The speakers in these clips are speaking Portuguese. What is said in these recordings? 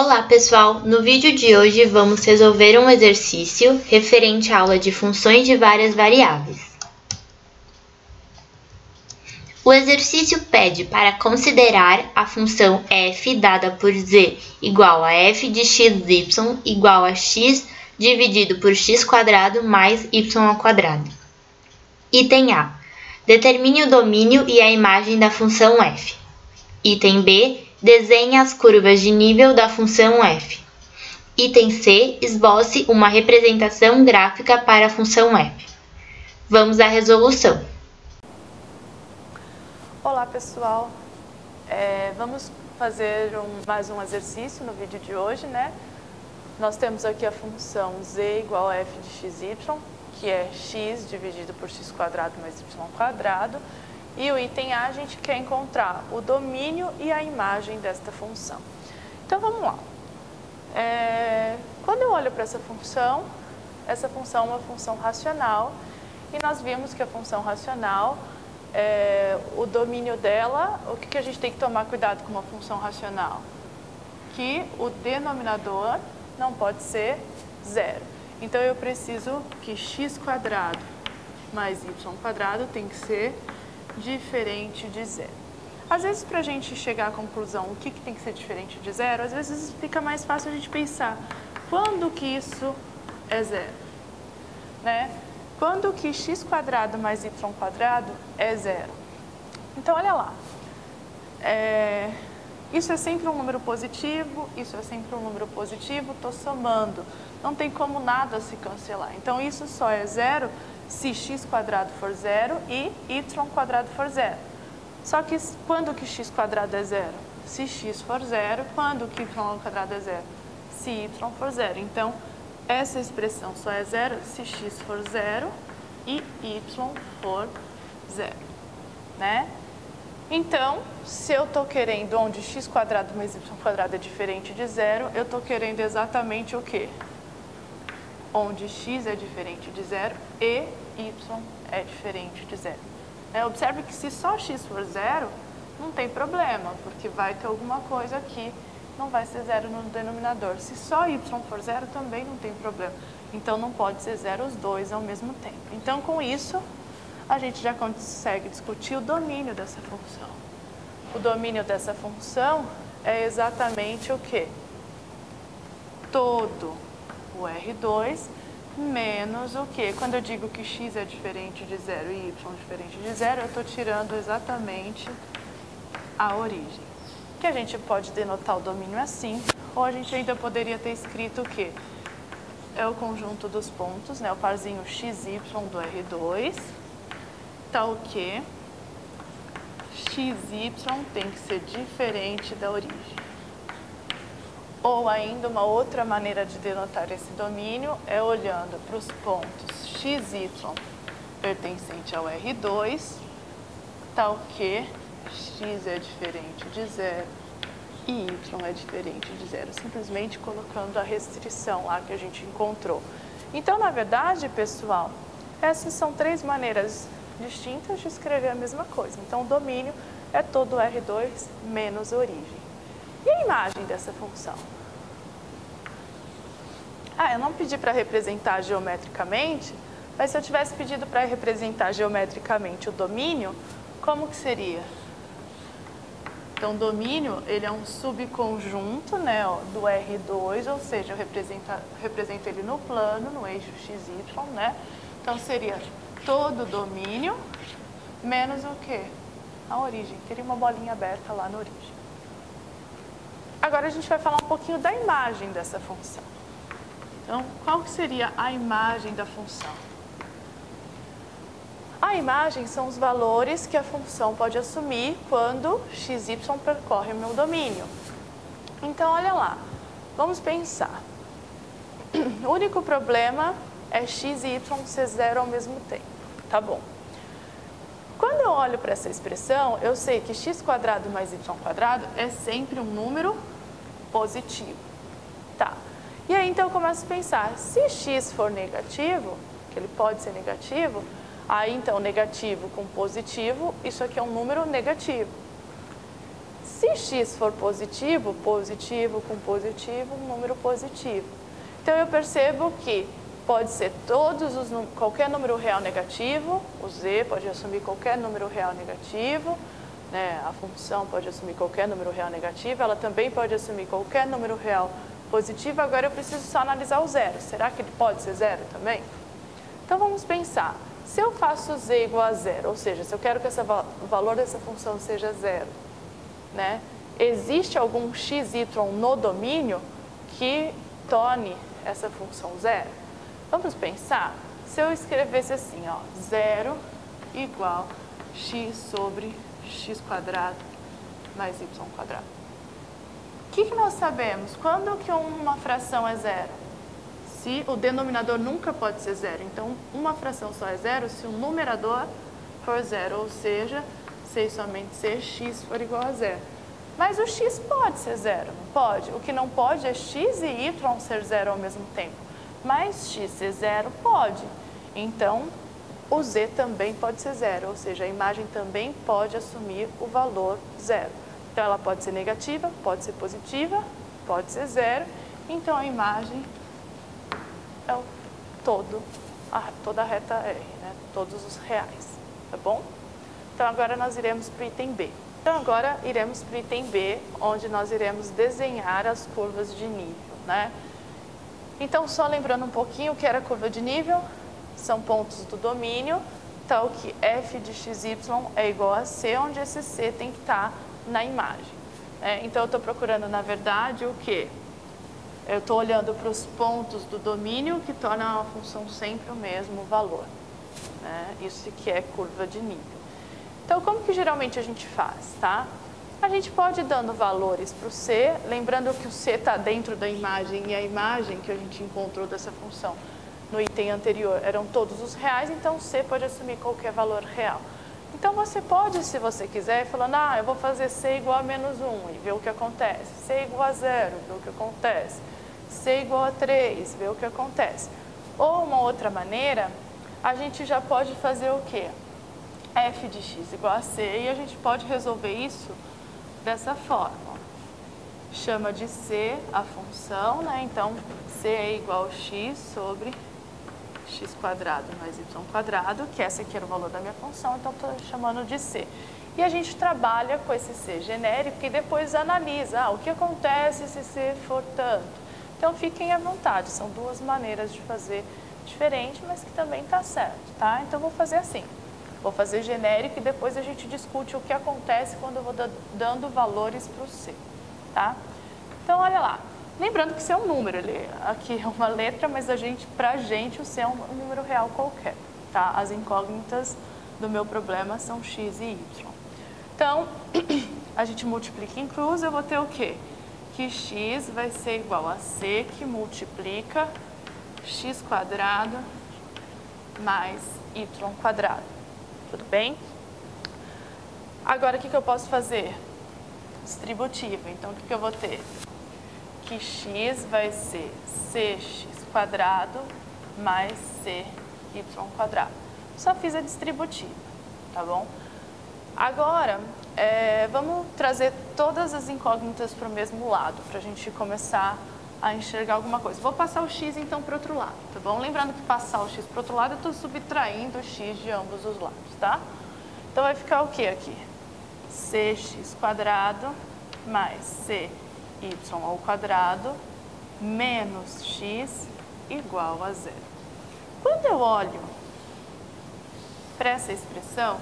Olá pessoal, no vídeo de hoje vamos resolver um exercício referente à aula de funções de várias variáveis. O exercício pede para considerar a função f dada por z igual a f de xy igual a x dividido por x² mais y². Item A. Determine o domínio e a imagem da função f. Item B. Desenhe as curvas de nível da função f. Item C. Esboce uma representação gráfica para a função f. Vamos à resolução. Olá pessoal, vamos fazer mais um exercício no vídeo de hoje, né? Nós temos aqui a função z igual a f de xy, que é x dividido por x² mais y². E o item A, a gente quer encontrar o domínio e a imagem desta função. Então, vamos lá. Quando eu olho para essa função é uma função racional. E nós vimos que a função racional, o domínio dela, o que a gente tem que tomar cuidado com uma função racional? Que o denominador não pode ser zero. Então, eu preciso que x² mais y² tem que ser diferente de zero. Às vezes, para a gente chegar à conclusão o que tem que ser diferente de zero, às vezes fica mais fácil a gente pensar quando que isso é zero, né? Quando que x² mais y² é zero. Então, olha lá. Isso é sempre um número positivo, isso é sempre um número positivo, estou somando. Não tem como nada se cancelar. Então, isso só é zero se x² for zero e y² for zero. Só que quando que x² é zero? Se x for zero. Quando que y² é zero? Se y for zero. Então, essa expressão só é zero se x for zero e y for zero, né? Então, se eu estou querendo onde x² mais y² é diferente de zero, eu estou querendo exatamente o quê? Onde x é diferente de zero e y é diferente de zero. Observe que se só x for zero, não tem problema, porque vai ter alguma coisa aqui, não vai ser zero no denominador. Se só y for zero, também não tem problema. Então, não pode ser zero os dois ao mesmo tempo. Então, com isso, a gente já consegue discutir o domínio dessa função. O domínio dessa função é exatamente o quê? Todo o R2 menos o quê? Quando eu digo que x é diferente de zero e y diferente de zero, eu estou tirando exatamente a origem. Que a gente pode denotar o domínio assim, ou a gente ainda poderia ter escrito o quê? É o conjunto dos pontos, né? O parzinho xy do R2, tal que xy tem que ser diferente da origem. Ou ainda, uma outra maneira de denotar esse domínio é olhando para os pontos xy pertencente ao R2, tal que x é diferente de zero e y é diferente de zero, simplesmente colocando a restrição lá que a gente encontrou. Então, na verdade, pessoal, essas são três maneiras distintas de escrever a mesma coisa. Então, o domínio é todo R2 menos origem. E a imagem dessa função? Eu não pedi para representar geometricamente, mas se eu tivesse pedido para representar geometricamente o domínio, como que seria? Então, o domínio, ele é um subconjunto, né, do R2, ou seja, eu represento ele no plano, no eixo XY, né? Então, seria todo o domínio menos o quê? A origem. Teria uma bolinha aberta lá na origem. Agora, a gente vai falar um pouquinho da imagem dessa função. Então, qual que seria a imagem da função? A imagem são os valores que a função pode assumir quando xy percorre o meu domínio. Então, olha lá. Vamos pensar. O único problema é x e y ser zero ao mesmo tempo. Tá bom. Quando eu olho para essa expressão, eu sei que x² mais y² é sempre um número positivo. Tá. E aí, então, eu começo a pensar, se x for negativo, que ele pode ser negativo, aí, então, negativo com positivo, isso aqui é um número negativo. Se x for positivo, positivo com positivo, um número positivo. Então eu percebo que pode ser qualquer número real negativo, o z pode assumir qualquer número real negativo, né? A função pode assumir qualquer número real negativo, ela também pode assumir qualquer número real positivo. Agora eu preciso só analisar o zero. Será que ele pode ser zero também? Então vamos pensar. Se eu faço z igual a zero, ou seja, se eu quero que o valor dessa função seja zero, né? Existe algum xy no domínio que torne essa função zero? Vamos pensar. Se eu escrevesse assim, ó, zero igual x sobre x quadrado mais y quadrado. O que nós sabemos? Quando que uma fração é zero? Se o denominador nunca pode ser zero. Então, uma fração só é zero se o numerador for zero, ou seja, se e somente se x for igual a zero. Mas o x pode ser zero, não pode? O que não pode é x e y ser zero ao mesmo tempo. Mas x ser zero pode. Então, o z também pode ser zero, ou seja, a imagem também pode assumir o valor zero. Então, ela pode ser negativa, pode ser positiva, pode ser zero. Então, a imagem é toda a reta R, né? Todos os reais, tá bom? Então, agora nós iremos para o item B. Então, agora iremos para o item B, onde nós iremos desenhar as curvas de nível, né? Então, só lembrando um pouquinho o que era a curva de nível, são pontos do domínio, tal que f de xy é igual a c, onde esse c tem que estar na imagem, né? Então, eu estou procurando, na verdade, o quê? Eu estou olhando para os pontos do domínio que tornam a função sempre o mesmo valor, né? Isso que é curva de nível. Então, como que geralmente a gente faz, tá? A gente pode ir dando valores para o c, lembrando que o c está dentro da imagem e a imagem que a gente encontrou dessa função no item anterior eram todos os reais, então o c pode assumir qualquer valor real. Então, você pode, se você quiser, ir falando, eu vou fazer c igual a menos 1 e ver o que acontece. C igual a 0, ver o que acontece. C igual a 3, ver o que acontece. Ou uma outra maneira, a gente já pode fazer o quê? F de x igual a c, e a gente pode resolver isso dessa forma. Chama de c a função, né? Então, c é igual a x sobre x quadrado mais y quadrado, que esse aqui era o valor da minha função, então estou chamando de c. E a gente trabalha com esse c genérico e depois analisa o que acontece se c for tanto. Então, fiquem à vontade, são duas maneiras de fazer diferente, mas que também está certo, tá? Então, vou fazer assim, vou fazer genérico e depois a gente discute o que acontece quando eu vou dando valores para o c, tá? Então, olha lá, lembrando que c é um número, aqui é uma letra, mas pra gente o c é um número real qualquer, tá? As incógnitas do meu problema são x e y. Então, a gente multiplica em cruz, eu vou ter o quê? Que x vai ser igual a c que multiplica x quadrado mais y quadrado. Tudo bem? Agora, o que eu posso fazer? Distributivo. Então, o que eu vou ter? Que x vai ser cx quadrado mais cy quadrado. Só fiz a distributiva, tá bom? Agora, vamos trazer todas as incógnitas para o mesmo lado, para a gente começar a enxergar alguma coisa. Vou passar o x, então, para o outro lado, tá bom? Lembrando que passar o x para o outro lado, eu estou subtraindo o x de ambos os lados, tá? Então, vai ficar o que aqui? Cx quadrado mais cy ao quadrado menos x igual a zero. Quando eu olho para essa expressão,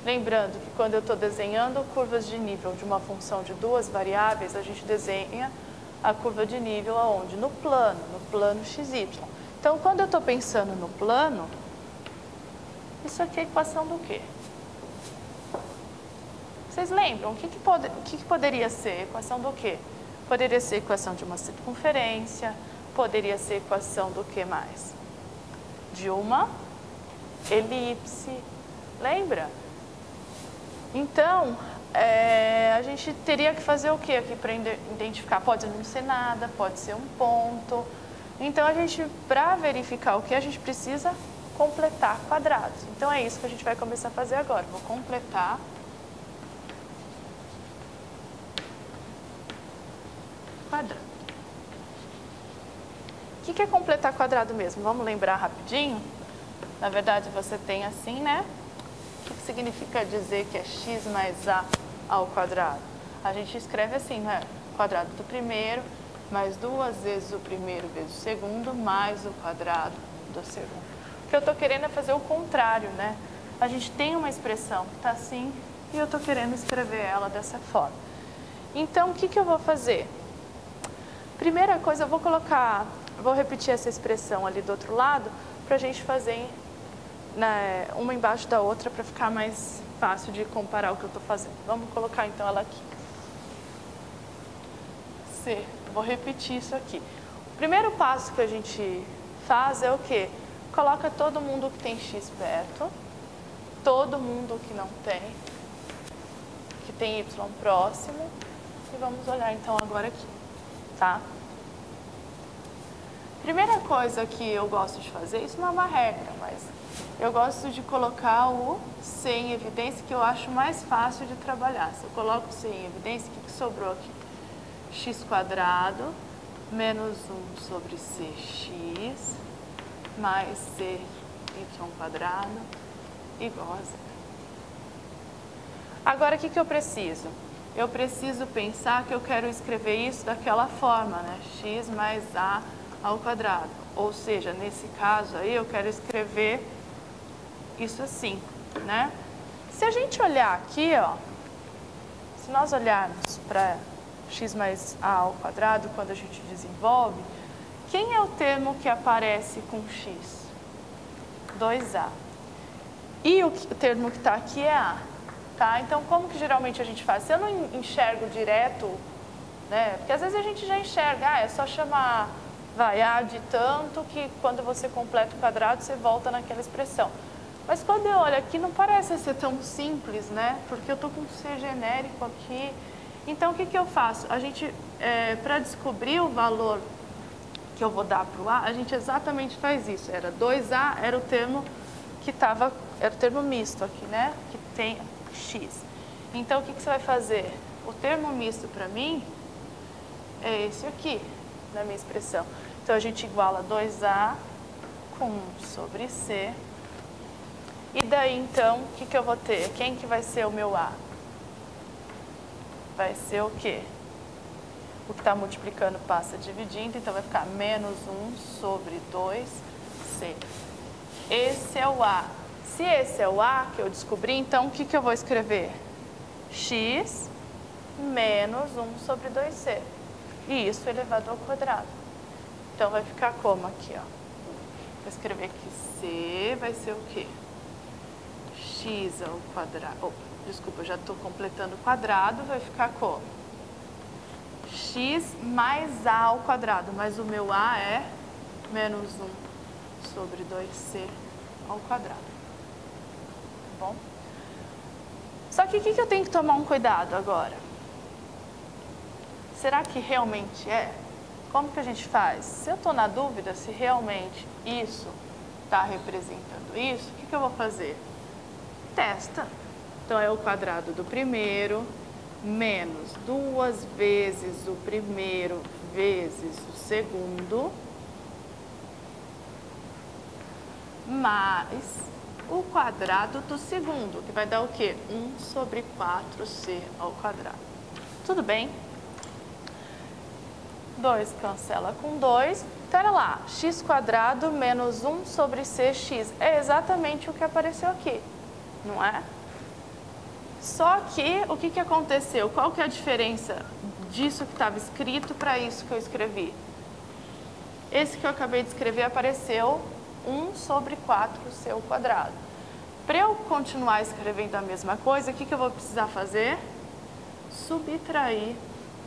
lembrando que quando eu estou desenhando curvas de nível de uma função de duas variáveis, a gente desenha a curva de nível aonde? No plano xy. Então, quando eu estou pensando no plano, isso aqui é equação do quê? Vocês lembram? O que poderia ser? Equação do quê? Poderia ser equação de uma circunferência, poderia ser equação do que mais? De uma elipse, lembra? Então, a gente teria que fazer o que aqui para identificar? Pode não ser nada, pode ser um ponto. Então, para verificar o que a gente precisa completar quadrados. Então, é isso que a gente vai começar a fazer agora. Vou completar quadrado. O que é completar quadrado mesmo? Vamos lembrar rapidinho? Na verdade, você tem assim, né? O que significa dizer que é x mais a ao quadrado? A gente escreve assim, né? Quadrado do primeiro, mais 2 vezes o primeiro vezes o segundo, mais o quadrado do segundo. O que eu estou querendo é fazer o contrário, né? A gente tem uma expressão que está assim, e eu estou querendo escrever ela dessa forma. Então, o que eu vou fazer? Primeira coisa, eu vou repetir essa expressão ali do outro lado, para a gente fazer uma embaixo da outra, para ficar mais fácil de comparar o que eu estou fazendo. Vamos colocar então ela aqui. C. Vou repetir isso aqui. O primeiro passo que a gente faz é o quê? Coloca todo mundo que tem x perto, todo mundo que não tem, que tem y próximo, e vamos olhar então agora aqui, tá? Primeira coisa que eu gosto de fazer, isso não é uma regra, mas eu gosto de colocar o C em evidência, que eu acho mais fácil de trabalhar. Se eu coloco o C em evidência, o que sobrou aqui? X quadrado menos 1 sobre cx mais cy quadrado igual a zero. Agora, o que eu preciso? Eu preciso pensar que eu quero escrever isso daquela forma, né? X mais a ao quadrado. Ou seja, nesse caso aí, eu quero escrever isso assim, né? Se a gente olhar aqui, ó, se nós olharmos para x mais a ao quadrado, quando a gente desenvolve, quem é o termo que aparece com x? 2a. E o termo que está aqui é a. Tá? Então, como que geralmente a gente faz? Se eu não enxergo direto, né? Porque às vezes a gente já enxerga, é só chamar, vai, a de tanto, que quando você completa o quadrado, você volta naquela expressão. Mas quando eu olho aqui, não parece ser tão simples, né? Porque eu estou com C genérico aqui. Então, o que eu faço? A gente, para descobrir o valor que eu vou dar para o A, a gente exatamente faz isso. Era 2A, era o termo que estava, era o termo misto aqui, né? Que tem x. Então, o que você vai fazer? O termo misto para mim é esse aqui, na minha expressão. Então, a gente iguala 2A com 1 sobre C. E daí, então, o que eu vou ter? Quem que vai ser o meu A? Vai ser o quê? O que está multiplicando passa dividindo, então vai ficar menos 1 sobre 2C. Esse é o A. Se esse é o A que eu descobri, então o que eu vou escrever? X menos 1 sobre 2C. E isso elevado ao quadrado. Então vai ficar como aqui, ó? Vou escrever que C vai ser o quê? X ao quadrado. Desculpa, já estou completando o quadrado, vai ficar como? X mais A ao quadrado, mas o meu A é menos 1 sobre 2C ao quadrado. Tá bom? Só que o que eu tenho que tomar um cuidado agora? Será que realmente é? Como que a gente faz? Se eu estou na dúvida se realmente isso está representando isso, o que eu vou fazer? Testa. Então, é o quadrado do primeiro menos 2 vezes o primeiro vezes o segundo mais o quadrado do segundo, que vai dar o quê? 1 sobre 4c ao quadrado. Tudo bem? 2 cancela com 2. Então, olha lá, x quadrado menos 1 sobre cx. É exatamente o que apareceu aqui, não é? Só que, o que aconteceu? Qual que é a diferença disso que estava escrito para isso que eu escrevi? Esse que eu acabei de escrever apareceu 1 sobre 4c ao quadrado. Para eu continuar escrevendo a mesma coisa, o que eu vou precisar fazer? Subtrair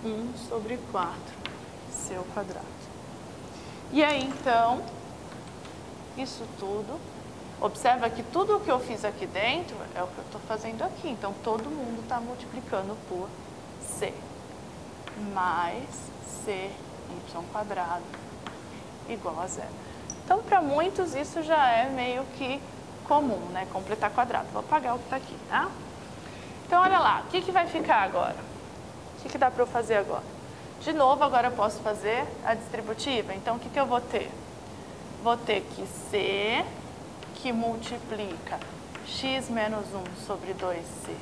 1 sobre 4c ao quadrado. E aí, então, isso tudo... Observa que tudo o que eu fiz aqui dentro é o que eu estou fazendo aqui. Então, todo mundo está multiplicando por C. Mais CY quadrado igual a zero. Então, para muitos, isso já é meio que comum, né? Completar quadrado. Vou apagar o que está aqui, tá? Então, olha lá. O que vai ficar agora? O que dá para eu fazer agora? De novo, agora eu posso fazer a distributiva. Então, o que eu vou ter? Vou ter que C, que multiplica x menos 1 sobre 2c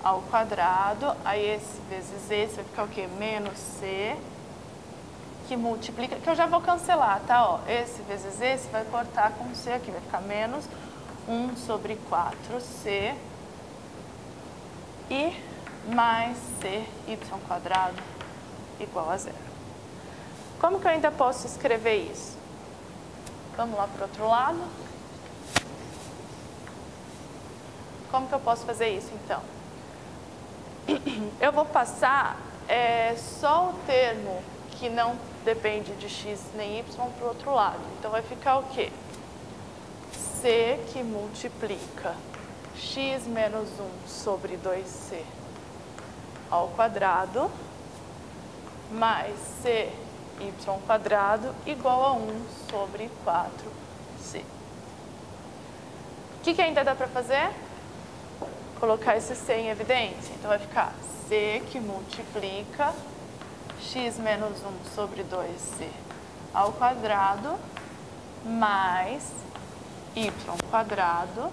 ao quadrado. Aí esse vezes esse vai ficar o quê? Menos c, que multiplica, que eu já vou cancelar, tá? Ó, esse vezes esse vai cortar com c aqui, vai ficar menos 1 sobre 4c e mais c y quadrado igual a zero. Como que eu ainda posso escrever isso? Vamos lá para o outro lado. Como que eu posso fazer isso, então? Eu vou passar só o termo que não depende de x nem y para o outro lado. Então, vai ficar o quê? C que multiplica x menos 1 sobre 2c ao quadrado mais c y quadrado igual a 1 sobre 4c. O que ainda dá para fazer? Colocar esse c em evidência. Então, vai ficar c que multiplica x menos 1 sobre 2c ao quadrado mais y quadrado,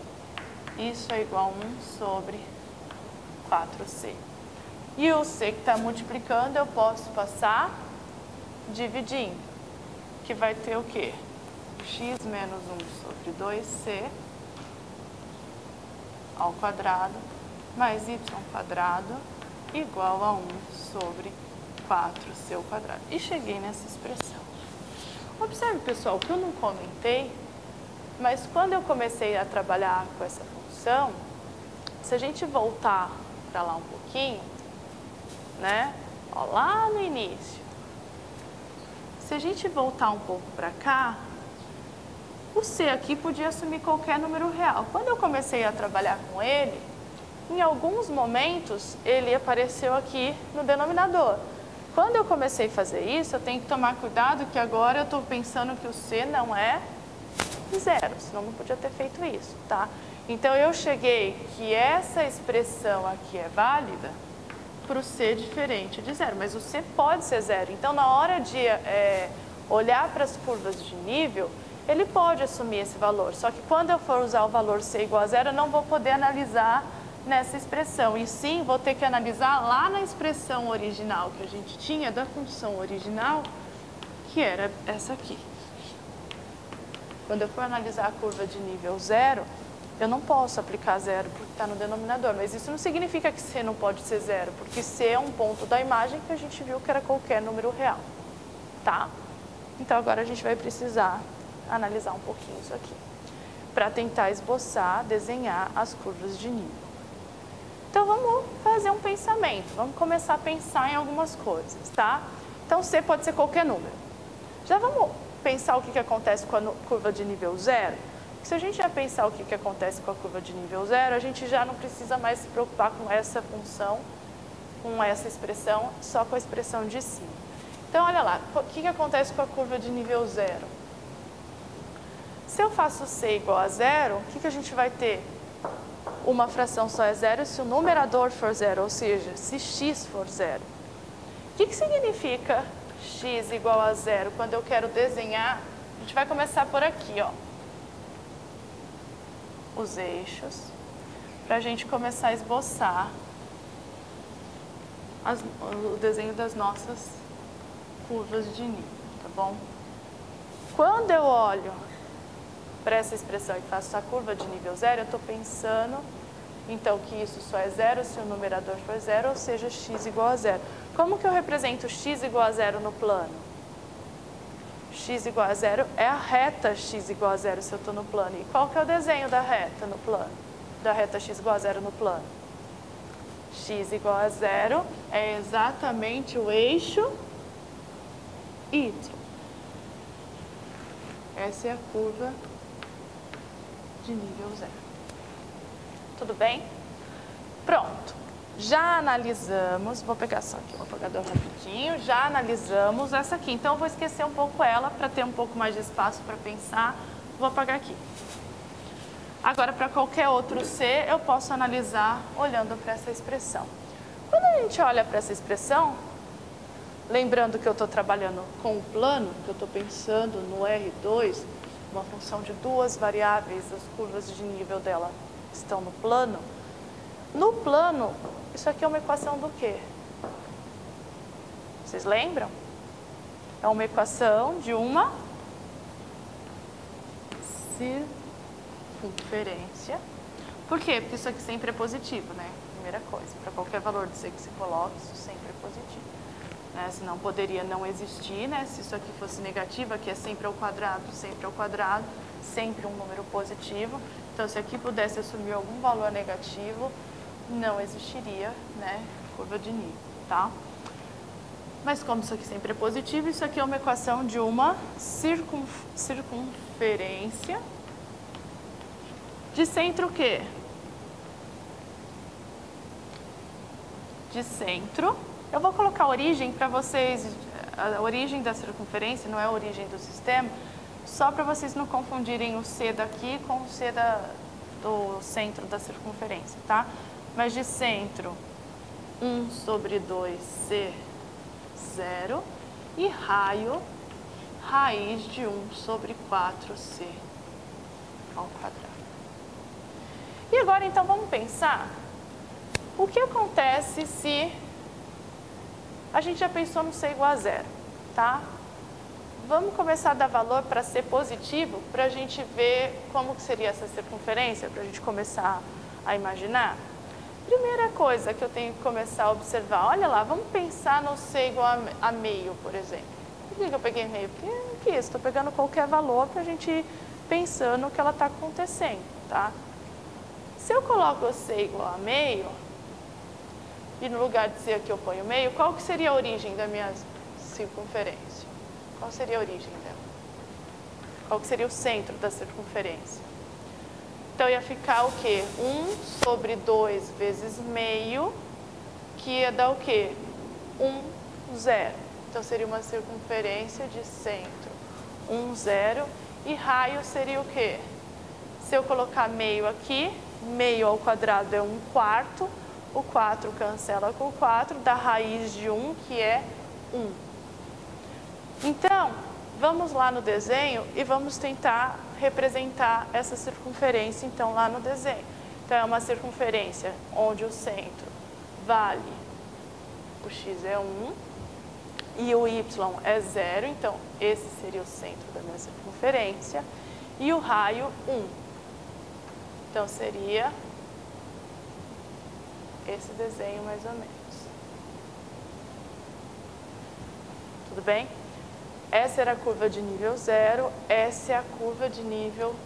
isso é igual a 1 sobre 4c. E o c que está multiplicando eu posso passar dividindo, que vai ter o quê? X menos 1 sobre 2c ao quadrado mais y quadrado igual a 1 sobre 4c ao quadrado. E cheguei nessa expressão. Observe, pessoal, que eu não comentei, mas quando eu comecei a trabalhar com essa função, se a gente voltar para lá um pouquinho, né? Ó, lá no início. Se a gente voltar um pouco para cá, o c aqui podia assumir qualquer número real. Quando eu comecei a trabalhar com ele, em alguns momentos ele apareceu aqui no denominador. Quando eu comecei a fazer isso, eu tenho que tomar cuidado que agora eu estou pensando que o c não é zero, senão não podia ter feito isso, tá? Então eu cheguei que essa expressão aqui é válida para o c diferente de zero, mas o c pode ser zero. Então, na hora de olhar para as curvas de nível, ele pode assumir esse valor. Só que quando eu for usar o valor c igual a zero, eu não vou poder analisar nessa expressão. E sim, vou ter que analisar lá na expressão original que a gente tinha da função original, que era essa aqui. Quando eu for analisar a curva de nível zero, eu não posso aplicar zero porque está no denominador, mas isso não significa que c não pode ser zero, porque c é um ponto da imagem que a gente viu que era qualquer número real, tá? Então, agora a gente vai precisar analisar um pouquinho isso aqui, para tentar esboçar, desenhar as curvas de nível. Então, vamos fazer um pensamento, vamos começar a pensar em algumas coisas, tá? Então, c pode ser qualquer número. Já vamos pensar o que acontece com a curva de nível zero? Se a gente já pensar o que acontece com a curva de nível zero, a gente já não precisa mais se preocupar com essa função, com essa expressão, só com a expressão de cima. Então, olha lá, o que acontece com a curva de nível zero? Se eu faço c igual a zero, o que a gente vai ter? Uma fração só é zero se o numerador for zero, ou seja, se x for zero. O que significa x igual a zero? Quando eu quero desenhar, a gente vai começar por aqui, ó. Os eixos, para a gente começar a esboçar o desenho das nossas curvas de nível, tá bom? Quando eu olho para essa expressão e faço a curva de nível zero, eu estou pensando, então, que isso só é zero se o numerador for zero, ou seja, x igual a zero. Como que eu represento x igual a zero no plano? X igual a zero é a reta x igual a zero se eu estou no plano. E qual que é o desenho da reta no plano? Da reta x igual a zero no plano? X igual a zero é exatamente o eixo y. Essa é a curva de nível zero. Tudo bem? Pronto. Já analisamos, vou pegar só aqui o apagador rapidinho, já analisamos essa aqui. Então, eu vou esquecer um pouco ela para ter um pouco mais de espaço para pensar. Vou apagar aqui. Agora, para qualquer outro c, eu posso analisar olhando para essa expressão. Quando a gente olha para essa expressão, lembrando que eu estou trabalhando com o plano, que eu estou pensando no R2, uma função de duas variáveis, as curvas de nível dela estão no plano. No plano, isso aqui é uma equação do quê? Vocês lembram? É uma equação de uma circunferência. Por quê? Porque isso aqui sempre é positivo, né? Primeira coisa, para qualquer valor de C que se coloque, isso sempre é positivo. Né? Senão poderia não existir, né? Se isso aqui fosse negativo, aqui é sempre ao quadrado, sempre um número positivo. Então, se aqui pudesse assumir algum valor negativo, não existiria, né, curva de nível, tá? Mas como isso aqui sempre é positivo, isso aqui é uma equação de uma circunferência de centro o quê? De centro. Eu vou colocar a origem para vocês, a origem da circunferência, não é a origem do sistema, só para vocês não confundirem o C daqui com o C do centro da circunferência, tá? Mas de centro, 1 sobre 2C, 0, e raio, raiz de 1 sobre 4C ao quadrado. E agora, então, vamos pensar o que acontece se a gente já pensou no C igual a 0, tá? Vamos começar a dar valor para ser positivo, para a gente ver como que seria essa circunferência, para a gente começar a imaginar. Primeira coisa que eu tenho que começar a observar, olha lá, vamos pensar no C igual a meio, por exemplo. Por que eu peguei meio? Porque estou pegando qualquer valor para a gente ir pensando o que ela está acontecendo, tá? Se eu coloco o C igual a meio, e no lugar de C aqui eu ponho meio, qual que seria a origem da minha circunferência? Qual seria a origem dela? Qual que seria o centro da circunferência? Então, ia ficar o quê? 1 sobre 2 vezes meio, que ia dar o quê? 1, 0. Então, seria uma circunferência de centro. 1, 0. E raio seria o quê? Se eu colocar meio aqui, meio ao quadrado é 1/4. O 4 cancela com o 4, dá raiz de 1, que é 1. Então, vamos lá no desenho e vamos tentar representar essa circunferência, então, lá no desenho. Então, é uma circunferência onde o centro vale, o x é 1 e o y é 0. Então, esse seria o centro da minha circunferência. E o raio, 1. Então, seria esse desenho mais ou menos. Tudo bem? Essa era a curva de nível 0, essa é a curva de nível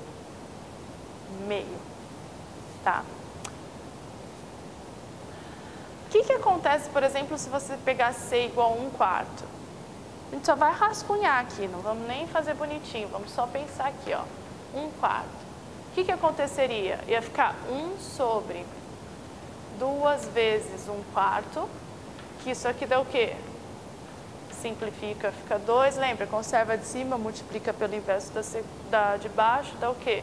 meio, tá? O que acontece, por exemplo, se você pegar C igual a 1/4? A gente só vai rascunhar aqui, não vamos nem fazer bonitinho, vamos só pensar aqui, ó, 1/4. O que aconteceria? Ia ficar 1 sobre 2 vezes 1/4, que isso aqui dá o quê? Simplifica, fica 2, lembra? Conserva de cima, multiplica pelo inverso da de baixo, dá o quê?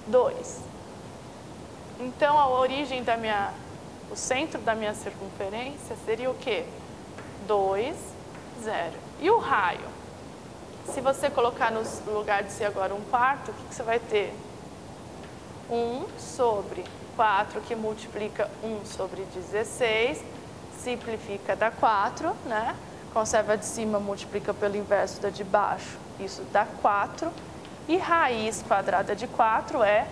2. Então, a origem da o centro da minha circunferência seria o quê? 2, 0. E o raio? Se você colocar no lugar de ser agora 1/4, o que você vai ter? 1 sobre 4, que multiplica 1 sobre 16, simplifica, dá 4, né? Conserva de cima, multiplica pelo inverso da de baixo, isso dá 4. E raiz quadrada de 4 é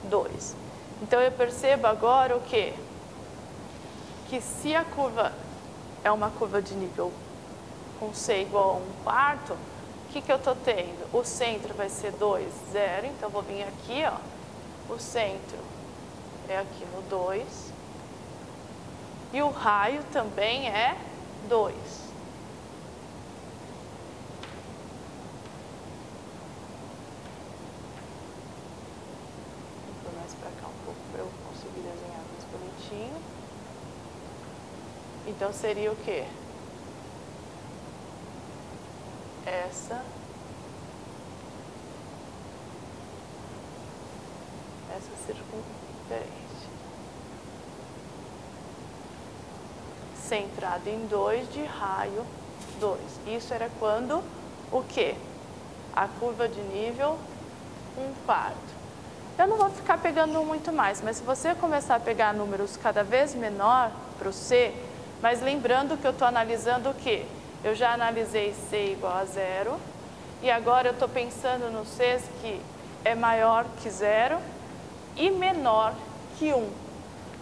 2. Então, eu percebo agora o quê? Que se a curva é uma curva de nível com C igual a 1/4, o que eu estou tendo? O centro vai ser 2, 0. Então, eu vou vir aqui, ó. O centro é aqui no 2. E o raio também é 2. Então, seria o quê? Essa circunferência. Centrada em 2 de raio 2. Isso era quando o quê? A curva de nível 1/4. Eu não vou ficar pegando muito mais, mas se você começar a pegar números cada vez menor para o C, mas lembrando que eu estou analisando o quê? Eu já analisei C igual a 0, e agora eu estou pensando no C que é maior que 0 e menor que 1.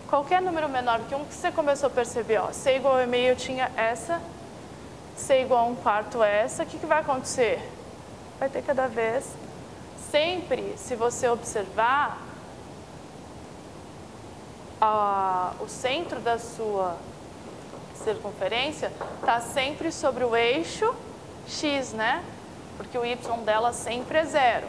Qualquer número menor que 1 que você começou a perceber, ó, C igual a meio eu tinha essa, C igual a 1/4 essa, o que vai acontecer? Vai ter cada vez, sempre, se você observar, o centro da sua circunferência está sempre sobre o eixo X, né? Porque o Y dela sempre é 0.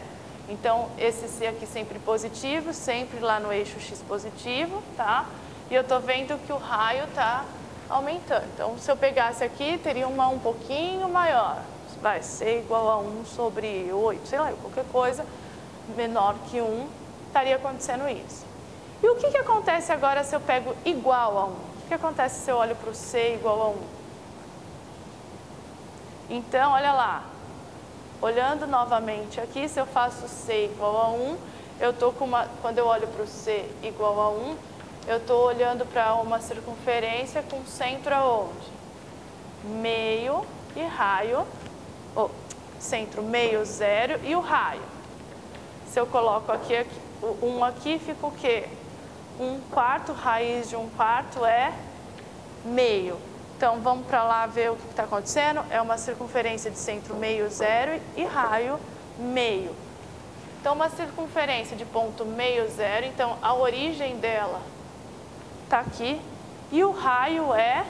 Então, esse C aqui sempre positivo, sempre lá no eixo X positivo, tá? E eu estou vendo que o raio está aumentando. Então, se eu pegasse aqui, teria uma um pouquinho maior. Vai ser igual a 1 sobre 8, sei lá, qualquer coisa menor que 1, estaria acontecendo isso. E o que acontece agora se eu pego igual a 1? O que acontece se eu olho para o C igual a 1? Então, olha lá. Olhando novamente aqui, se eu faço C igual a 1, eu tô com quando eu olho para o C igual a 1, eu estou olhando para uma circunferência com centro aonde? Meio e raio, centro, meio, 0 e o raio. Se eu coloco aqui, o 1 aqui, fica o quê? 1/4, raiz de 1/4 é meio. Então, vamos para lá ver o que está acontecendo. É uma circunferência de centro meio, 0 e raio meio. Então, uma circunferência de ponto meio, 0. Então, a origem dela está aqui. E o raio é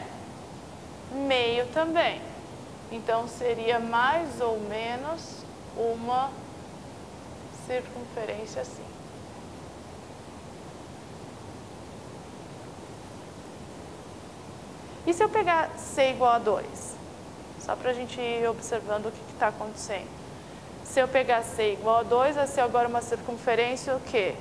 meio também. Então, seria mais ou menos uma circunferência assim. E se eu pegar C igual a 2? Só para a gente ir observando o que está acontecendo. Se eu pegar C igual a 2, vai ser agora uma circunferência o quê?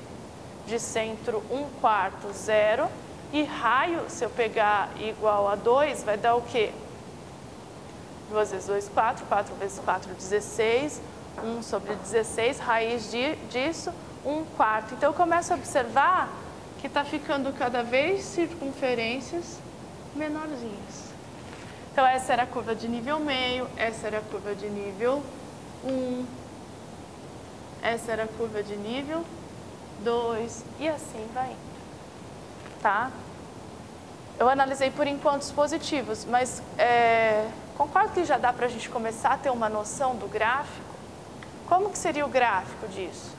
De centro 1/4, 0. E raio, se eu pegar igual a 2, vai dar o quê? 2 vezes 2, 4. 4 vezes 4, 16. 1 sobre 16. Raiz disso, 1/4. Então, eu começo a observar que está ficando cada vez circunferências menorzinhas. Então, essa era a curva de nível meio, essa era a curva de nível 1, essa era a curva de nível 2 e assim vai indo, tá? Eu analisei por enquanto os positivos, mas concordo que já dá para a gente começar a ter uma noção do gráfico. Como que seria o gráfico disso?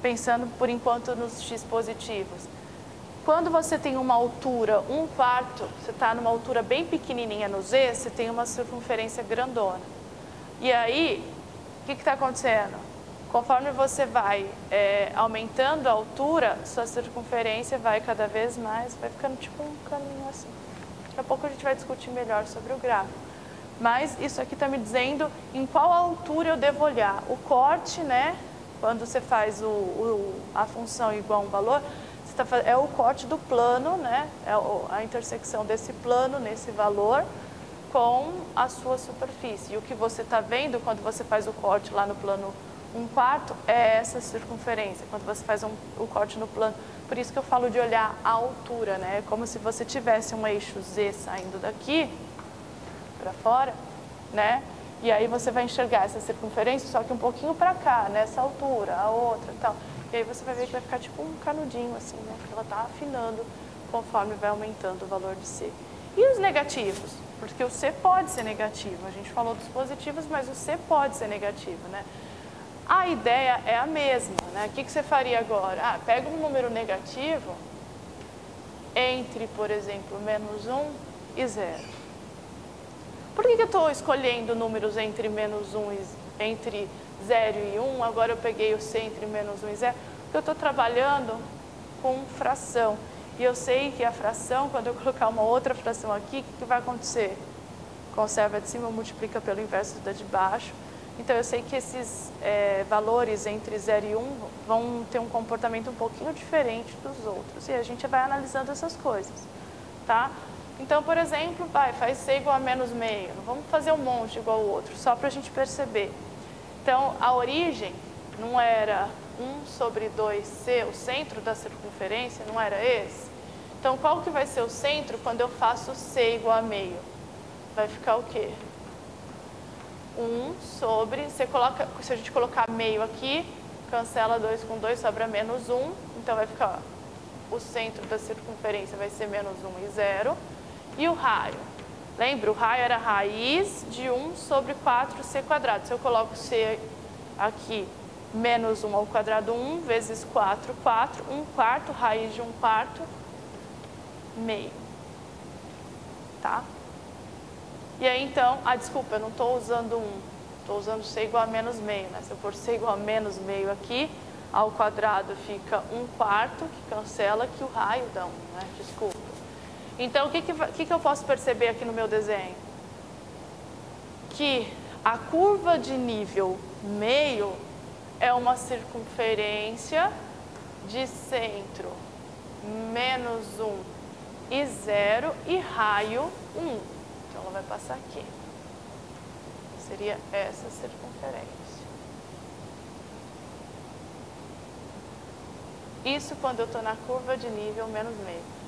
Pensando por enquanto nos x positivos. Quando você tem uma altura 1/4, você está numa altura bem pequenininha no Z, você tem uma circunferência grandona. E aí, o que está acontecendo? Conforme você vai aumentando a altura, sua circunferência vai cada vez mais, vai ficando tipo um caminho assim. Daqui a pouco a gente vai discutir melhor sobre o gráfico. Mas isso aqui está me dizendo em qual altura eu devo olhar. O corte, né? Quando você faz a função igual a um valor, é o corte do plano, né? É a intersecção desse plano nesse valor com a sua superfície. E o que você está vendo quando você faz o corte lá no plano 1/4 é essa circunferência, quando você faz o corte no plano. Por isso que eu falo de olhar a altura, né? É como se você tivesse um eixo Z saindo daqui para fora, né? E aí você vai enxergar essa circunferência, só que um pouquinho para cá, nessa altura, a outra e tal. E aí você vai ver que vai ficar tipo um canudinho assim, né? Porque ela está afinando conforme vai aumentando o valor de C. E os negativos? Porque o C pode ser negativo. A gente falou dos positivos, mas o C pode ser negativo, né? A ideia é a mesma, né? O que você faria agora? Pega um número negativo entre, por exemplo, -1 e 0. Por que eu estou escolhendo números entre entre 0 e 1? Agora eu peguei o C entre -1 e 0. Porque eu estou trabalhando com fração. E eu sei que a fração, quando eu colocar uma outra fração aqui, o que vai acontecer? Conserva a de cima, multiplica pelo inverso da de baixo. Então, eu sei que esses valores entre 0 e 1 vão ter um comportamento um pouquinho diferente dos outros. E a gente vai analisando essas coisas, tá? Então, por exemplo, faz C igual a menos meio. Não vamos fazer um monte igual o outro, só para a gente perceber. Então, a origem não era 1 sobre 2C, o centro da circunferência, não era esse? Então, qual que vai ser o centro quando eu faço C igual a meio? Vai ficar o quê? 1 sobre, se a gente colocar meio aqui, cancela 2 com 2, sobra menos 1. Então, vai ficar, o centro da circunferência vai ser menos 1 e 0. E o raio? Lembra? O raio era raiz de 1 sobre 4C quadrado. Se eu coloco C aqui, menos 1 ao quadrado, 1 vezes 4, 4. 1 quarto, raiz de 1 quarto, meio. Tá? E aí, então, desculpa, eu não estou usando 1. Estou usando C igual a menos meio, né? Se eu pôr C igual a menos meio aqui, ao quadrado fica 1 quarto, que cancela que o raio dá 1, né? Desculpa. Então, o que eu posso perceber aqui no meu desenho? Que a curva de nível meio é uma circunferência de centro menos 1 e 0 e raio 1. Então, ela vai passar aqui. Seria essa circunferência. Isso quando eu estou na curva de nível menos meio.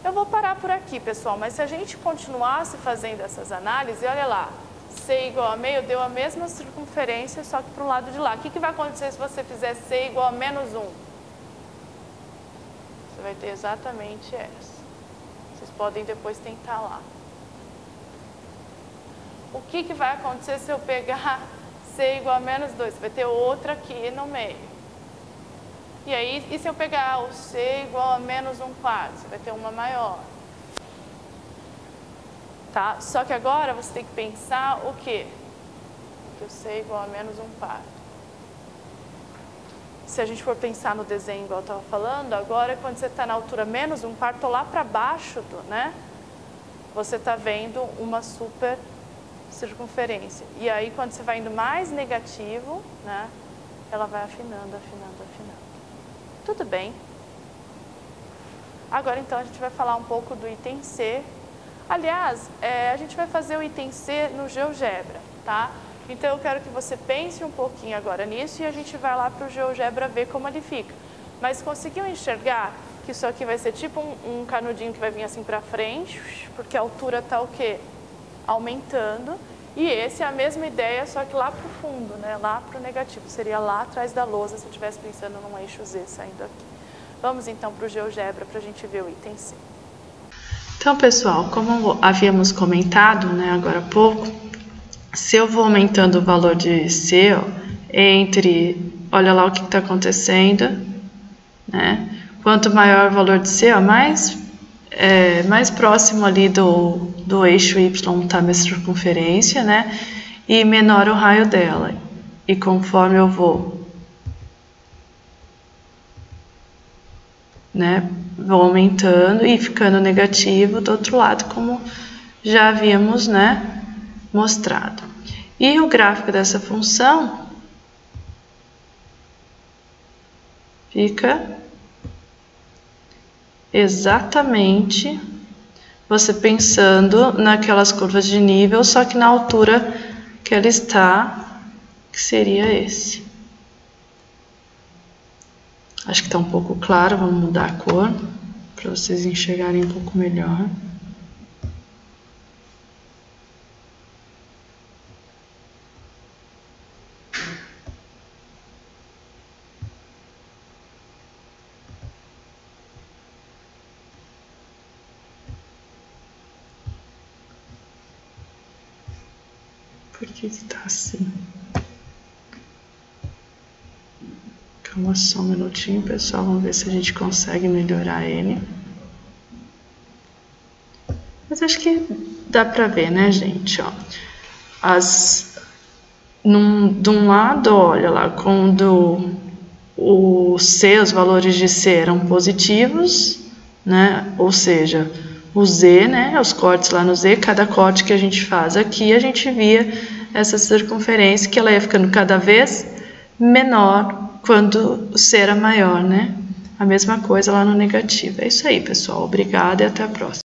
Eu vou parar por aqui, pessoal, mas se a gente continuasse fazendo essas análises, olha lá, C igual a meio deu a mesma circunferência, só que para o lado de lá. O que vai acontecer se você fizer C igual a menos 1? Você vai ter exatamente essa. Vocês podem depois tentar lá. O que vai acontecer se eu pegar C igual a menos 2? Você vai ter outra aqui no meio. E aí, e se eu pegar o C igual a menos 1 quarto? Você vai ter uma maior. Tá? Só que agora você tem que pensar o quê? Que o C é igual a menos 1 quarto. Se a gente for pensar no desenho igual eu estava falando, agora quando você está na altura menos 1 quarto, lá para baixo, né? Você está vendo uma super circunferência. E aí quando você vai indo mais negativo, né? Ela vai afinando, afinando, afinando. Tudo bem. Agora, então, a gente vai falar um pouco do item C. Aliás, a gente vai fazer o item C no GeoGebra, tá? Então, eu quero que você pense um pouquinho agora nisso e a gente vai lá para o GeoGebra ver como ele fica. Mas conseguiu enxergar que isso aqui vai ser tipo um canudinho que vai vir assim para frente, porque a altura está o quê? Aumentando. E esse é a mesma ideia, só que lá para o fundo, né? Lá para o negativo. Seria lá atrás da lousa, se eu estivesse pensando num eixo Z saindo aqui. Vamos então para o GeoGebra para a gente ver o item C. Então, pessoal, como havíamos comentado, né, agora há pouco, se eu vou aumentando o valor de C, ó, olha lá o que está acontecendo, né? Quanto maior o valor de C, ó, mais próximo ali do eixo Y está a minha circunferência, né? E menor o raio dela. E conforme eu vou, né, vou aumentando e ficando negativo do outro lado, como já havíamos, né, mostrado. E o gráfico dessa função fica exatamente você pensando naquelas curvas de nível, só que na altura que ela está, que seria esse. Acho que está um pouco claro, vamos mudar a cor, para vocês enxergarem um pouco melhor. Por que está assim? Calma só um minutinho, pessoal. Vamos ver se a gente consegue melhorar ele. Mas acho que dá pra ver, né, gente? Ó, de um lado, olha lá, quando o C, os valores de C eram positivos, né? Ou seja, o Z, né? Os cortes lá no Z, cada corte que a gente faz aqui, a gente via essa circunferência que ela ia ficando cada vez menor quando o C era maior, né? A mesma coisa lá no negativo. É isso aí, pessoal. Obrigada e até a próxima.